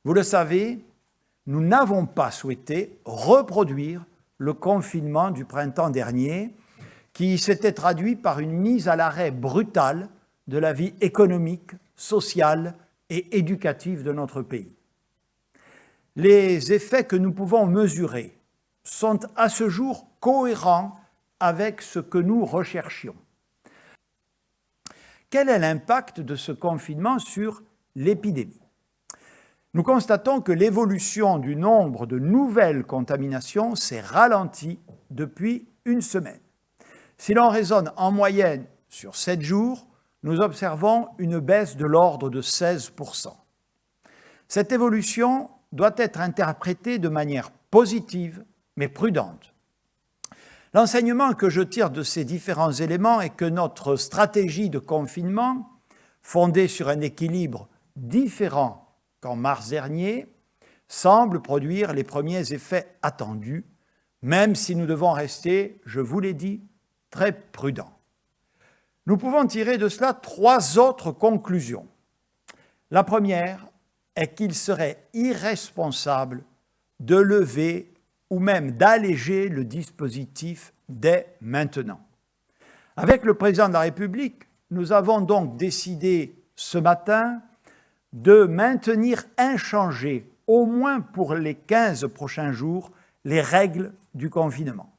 Vous le savez, nous n'avons pas souhaité reproduire le confinement du printemps dernier qui s'était traduit par une mise à l'arrêt brutale de la vie économique, sociale et éducative de notre pays. Les effets que nous pouvons mesurer sont à ce jour cohérents avec ce que nous recherchions. Quel est l'impact de ce confinement sur l'épidémie? Nous constatons que l'évolution du nombre de nouvelles contaminations s'est ralentie depuis une semaine. Si l'on raisonne en moyenne sur 7 jours, nous observons une baisse de l'ordre de 16%. Cette évolution doit être interprétée de manière positive, mais prudente. L'enseignement que je tire de ces différents éléments est que notre stratégie de confinement, fondée sur un équilibre différent qu'en mars dernier, semble produire les premiers effets attendus, même si nous devons rester, je vous l'ai dit, très prudents. Nous pouvons tirer de cela 3 autres conclusions. La première est qu'il serait irresponsable de lever ou même d'alléger le dispositif dès maintenant. Avec le président de la République, nous avons donc décidé ce matin de maintenir inchangées, au moins pour les 15 prochains jours, les règles du confinement.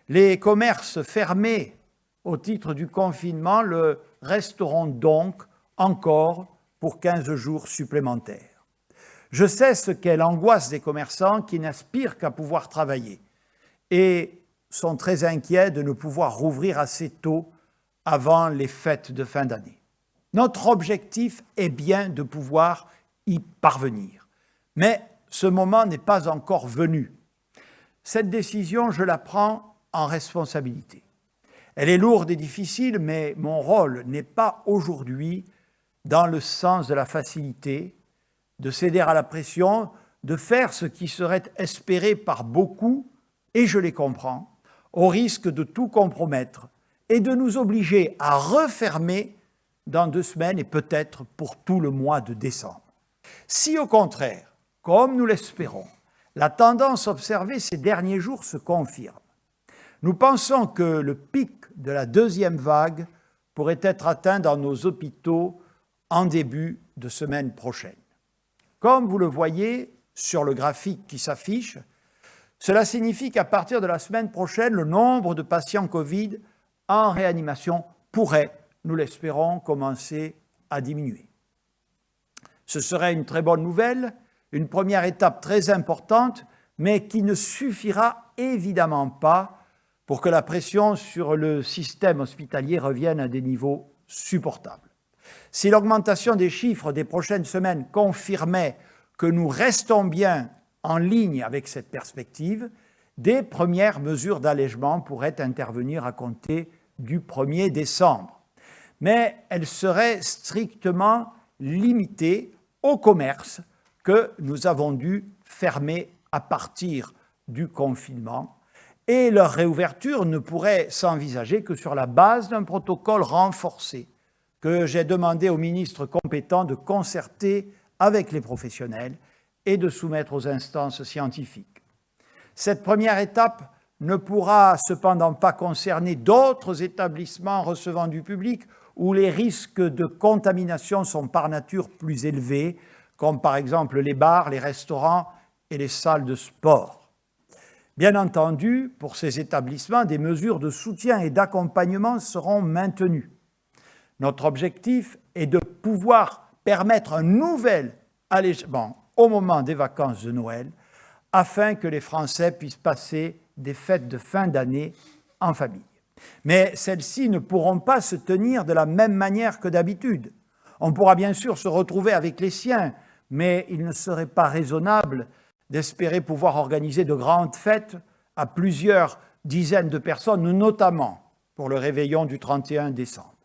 Les commerces fermés au titre du confinement le resteront donc encore pour 15 jours supplémentaires. Je sais ce qu'est l'angoisse des commerçants qui n'aspirent qu'à pouvoir travailler et sont très inquiets de ne pouvoir rouvrir assez tôt avant les fêtes de fin d'année. Notre objectif est bien de pouvoir y parvenir, mais ce moment n'est pas encore venu. Cette décision, je la prends en responsabilité. Elle est lourde et difficile, mais mon rôle n'est pas aujourd'hui dans le sens de la facilité, de céder à la pression, de faire ce qui serait espéré par beaucoup, et je les comprends, au risque de tout compromettre et de nous obliger à refermer dans 2 semaines et peut-être pour tout le mois de décembre. Si au contraire, comme nous l'espérons, la tendance observée ces derniers jours se confirme, nous pensons que le pic de la 2e vague pourrait être atteint dans nos hôpitaux en début de semaine prochaine. Comme vous le voyez sur le graphique qui s'affiche, cela signifie qu'à partir de la semaine prochaine, le nombre de patients Covid en réanimation pourrait, nous l'espérons, commencer à diminuer. Ce serait une très bonne nouvelle, une première étape très importante, mais qui ne suffira évidemment pas pour que la pression sur le système hospitalier revienne à des niveaux supportables. Si l'augmentation des chiffres des prochaines semaines confirmait que nous restons bien en ligne avec cette perspective, des premières mesures d'allègement pourraient intervenir à compter du 1er décembre. Mais elles seraient strictement limitées au commerce que nous avons dû fermer à partir du confinement, et leur réouverture ne pourrait s'envisager que sur la base d'un protocole renforcé que j'ai demandé au ministre compétent de concerter avec les professionnels et de soumettre aux instances scientifiques. Cette première étape ne pourra cependant pas concerner d'autres établissements recevant du public où les risques de contamination sont par nature plus élevés, comme par exemple les bars, les restaurants et les salles de sport. Bien entendu, pour ces établissements, des mesures de soutien et d'accompagnement seront maintenues. Notre objectif est de pouvoir permettre un nouvel allègement au moment des vacances de Noël, afin que les Français puissent passer des fêtes de fin d'année en famille. Mais celles-ci ne pourront pas se tenir de la même manière que d'habitude. On pourra bien sûr se retrouver avec les siens, mais il ne serait pas raisonnable d'espérer pouvoir organiser de grandes fêtes à plusieurs dizaines de personnes, notamment pour le réveillon du 31 décembre.